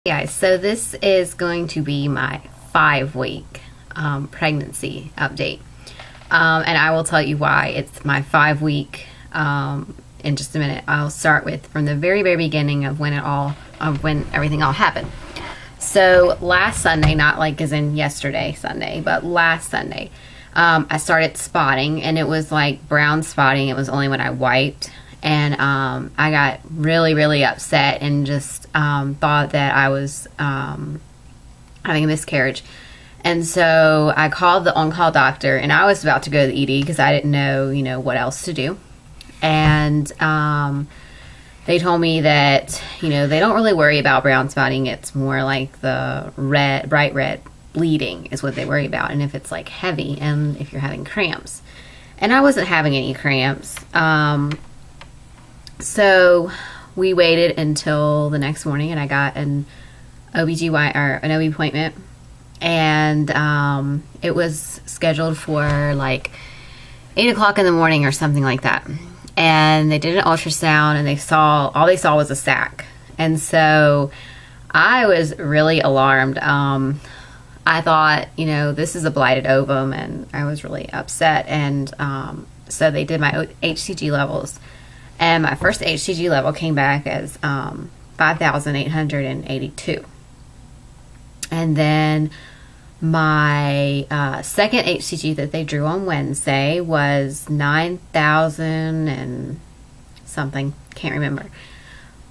Guys, so this is going to be my 5-week pregnancy update, and I will tell you why it's my 5-week in just a minute. I'll start with from the very beginning of when everything all happened. So last Sunday, not like as in yesterday Sunday, but last Sunday, I started spotting, and it was like brown spotting. It was only when I wiped. And I got really upset and just thought that I was having a miscarriage. And so I called the on-call doctor, and I was about to go to the ED because I didn't know, what else to do. And they told me that, they don't really worry about brown spotting. It's more like the bright red bleeding is what they worry about. And if it's like heavy and if you're having cramps. And I wasn't having any cramps. So we waited until the next morning, and I got an OB/GYN or an OB appointment, and it was scheduled for like 8 o'clock in the morning or something like that. And they did an ultrasound, and all they saw was a sac. And so I was really alarmed. I thought, this is a blighted ovum, and I was really upset. And so they did my HCG levels. And my first HCG level came back as 5,882. And then my second HCG that they drew on Wednesday was 9,000 and something. Can't remember.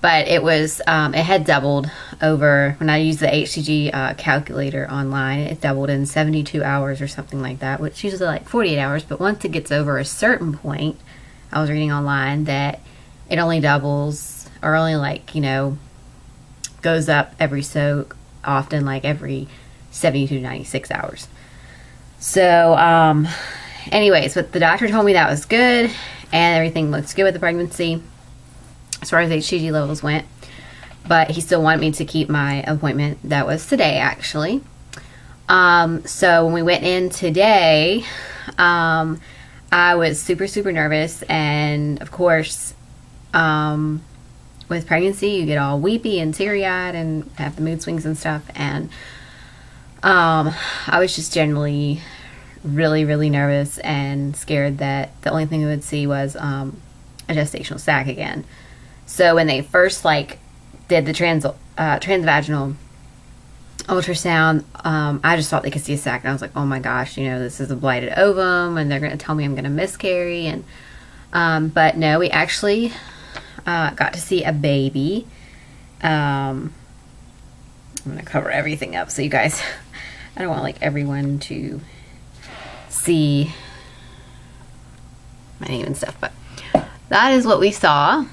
But it was, it had doubled over, when I used the HCG calculator online, it doubled in 72 hours or something like that, which usually like 48 hours. But once it gets over a certain point, I was reading online that it only doubles, or only goes up every so often, like every 72 to 96 hours. So, anyways, but the doctor told me that was good, and everything looks good with the pregnancy as far as HCG levels went. But he still wanted me to keep my appointment. That was today, actually. So when we went in today, I was super nervous, and of course, with pregnancy, you get all weepy and teary-eyed and have the mood swings and stuff, and I was just generally really nervous and scared that the only thing we would see was a gestational sac again. So when they first did the transvaginal ultrasound, I just thought they could see a sac, and I was like, oh my gosh, this is a blighted ovum, and they're going to tell me I'm going to miscarry. And but no, we actually got to see a baby. I'm going to cover everything up so you guys, I don't want everyone to see my name and stuff, but that is what we saw.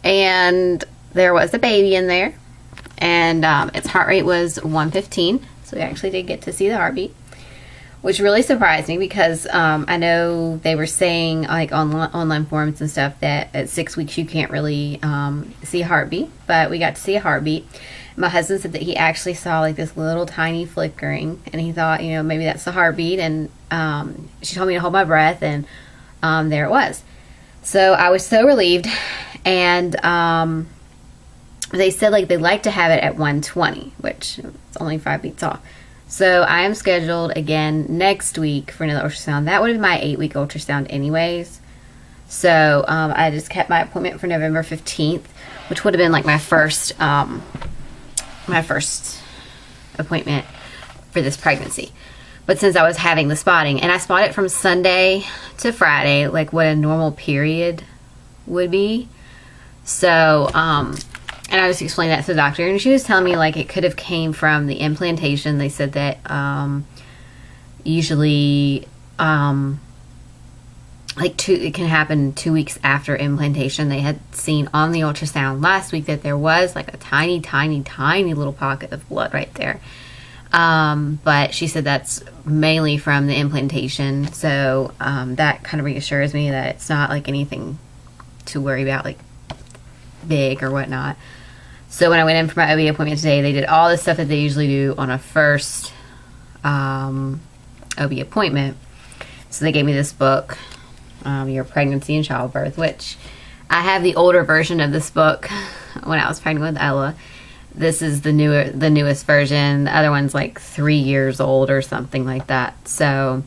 And there was a baby in there. And its heart rate was 115, so we actually did get to see the heartbeat, which really surprised me because I know they were saying on online forums and stuff that at 6 weeks you can't really see a heartbeat, but we got to see a heartbeat. My husband said that he actually saw this little tiny flickering, and he thought maybe that's the heartbeat. And she told me to hold my breath, and there it was. So I was so relieved, and they said they like to have it at 120, which is only 5 beats off. So I am scheduled again next week for another ultrasound. That would have been my 8-week ultrasound anyways. So I just kept my appointment for November 15th, which would have been my first appointment for this pregnancy. But since I was having the spotting, and I spotted from Sunday to Friday, what a normal period would be. So, and I just explained that to the doctor, and she was telling me it could have came from the implantation. They said that usually it can happen 2 weeks after implantation. They had seen on the ultrasound last week that there was a tiny little pocket of blood right there. But she said that's mainly from the implantation. So that kind of reassures me that it's not anything to worry about, big or whatnot. So when I went in for my OB appointment today, they did all the stuff that they usually do on a first OB appointment. So they gave me this book, Your Pregnancy and Childbirth, which I have the older version of this book when I was pregnant with Ella. this is the newest version. The other one's like 3 years old or something like that. So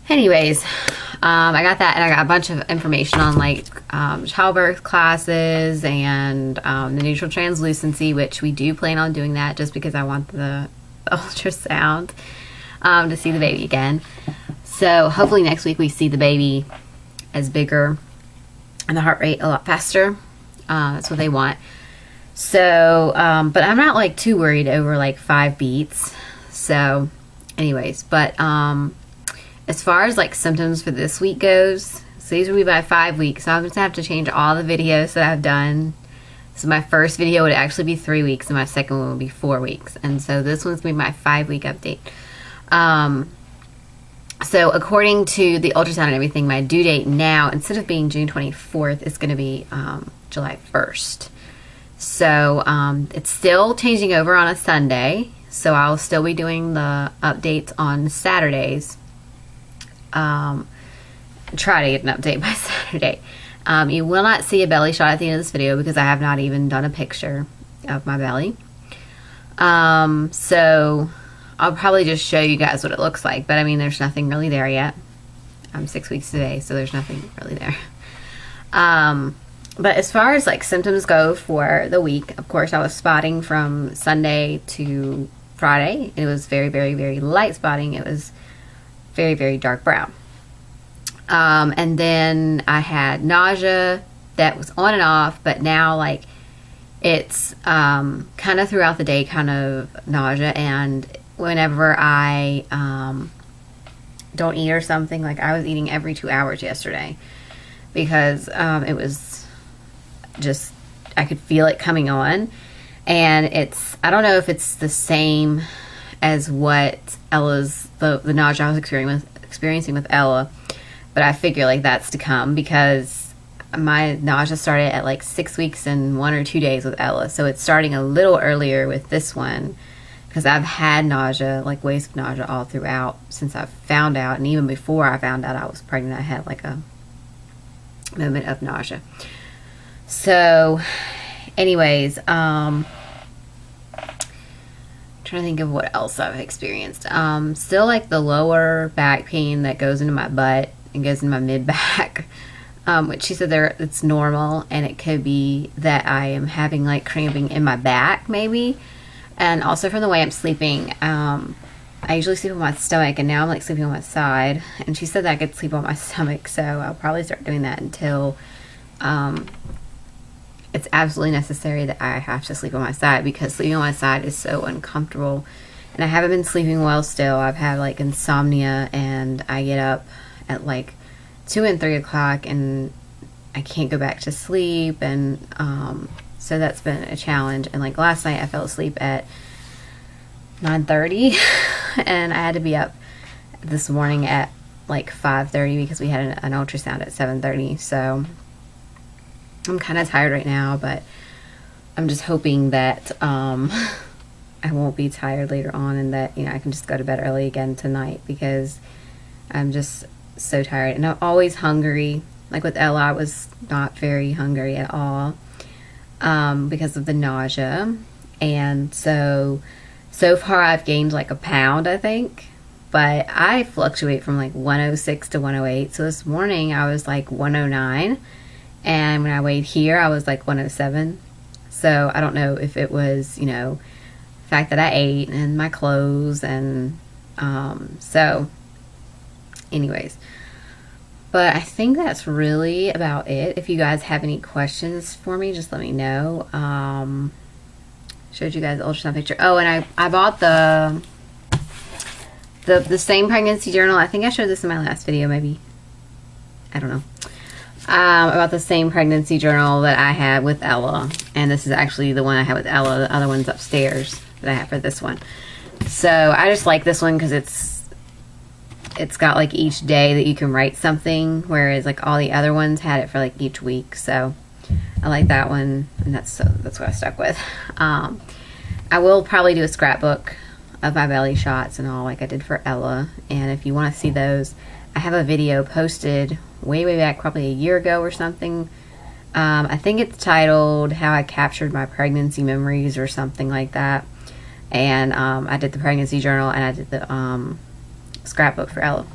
anyways, I got that, and I got a bunch of information on like childbirth classes and the neutral translucency, which we do plan on doing that just because I want the ultrasound to see the baby again. So hopefully next week we see the baby as bigger and the heart rate a lot faster. That's what they want. So, but I'm not like too worried over like 5 beats. So anyways, but as far as like symptoms for this week goes, so these will be by 5 weeks. So I'm just gonna have to change all the videos that I've done. So my first video would actually be 3 weeks, and my second one would be 4 weeks. And so this one's gonna be my 5-week update. So according to the ultrasound and everything, my due date now, instead of being June 24th, it's gonna be July 1st. So it's still changing over on a Sunday. So I'll still be doing the updates on Saturdays. Try to get an update by Saturday. You will not see a belly shot at the end of this video because I have not even done a picture of my belly. So I'll probably just show you guys what it looks like, but I mean, there's nothing really there yet. I'm 6 weeks today, so there's nothing really there. But as far as like symptoms go for the week, of course, I was spotting from Sunday to Friday. It was very, very, very light spotting. It was very, very dark brown. And then I had nausea that was on and off, but now like it's kind of throughout the day kind of nausea, and whenever I don't eat or something, like I was eating every 2 hours yesterday because it was just, I could feel it coming on. And it's, I don't know if it's the same as what Ella's, the nausea I was experiencing with Ella, but I figure like that's to come because my nausea started at like 6 weeks and 1 or 2 days with Ella. So it's starting a little earlier with this one because I've had nausea, like waves of nausea all throughout since I found out. And even before I found out I was pregnant, I had like a moment of nausea. So anyways, trying to think of what else I've experienced. Still like the lower back pain that goes into my butt and goes in my mid back, which she said there it's normal, and it could be that I am having like cramping in my back maybe, and also from the way I'm sleeping. I usually sleep on my stomach, and now I'm like sleeping on my side, and she said that I could sleep on my stomach, so I'll probably start doing that until it's absolutely necessary that I have to sleep on my side, because sleeping on my side is so uncomfortable, and I haven't been sleeping well still. I've had like insomnia, and I get up at like 2 and 3 o'clock and I can't go back to sleep, and so that's been a challenge. And like last night I fell asleep at 9:30 and I had to be up this morning at like 5:30 because we had an ultrasound at 7:30. So I'm kind of tired right now, but I'm just hoping that I won't be tired later on, and that, you know, I can just go to bed early again tonight, because I'm just so tired. And I'm always hungry. Like with Ella, I was not very hungry at all because of the nausea. And so far I've gained like a pound, I think, but I fluctuate from like 106 to 108. So this morning I was like 109, and when I weighed here I was like 107. So I don't know if it was, you know, the fact that I ate and my clothes, and so anyways, but I think that's really about it. If you guys have any questions for me, just let me know. Showed you guys the ultrasound picture. Oh, and I bought the same pregnancy journal. I think I showed this in my last video, maybe. I don't know. About the same pregnancy journal that I had with Ella, and this is actually the one I had with Ella. The other one's upstairs that I have for this one. So I just like this one because it's got like each day that you can write something, whereas like all the other ones had it for like each week. So I like that one, and that's what I stuck with. I will probably do a scrapbook of my belly shots and all, like I did for Ella. And if you want to see those, I have a video posted way back, probably a year ago or something, I think it's titled How I Captured My Pregnancy Memories or something like that. And I did the pregnancy journal, and I did the scrapbook for Ella.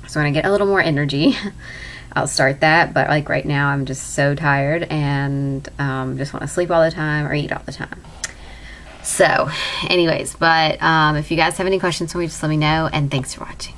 So when I get a little more energy, I'll start that. But like right now, I'm just so tired and just want to sleep all the time or eat all the time. So anyways, but if you guys have any questions for me, just let me know, and thanks for watching.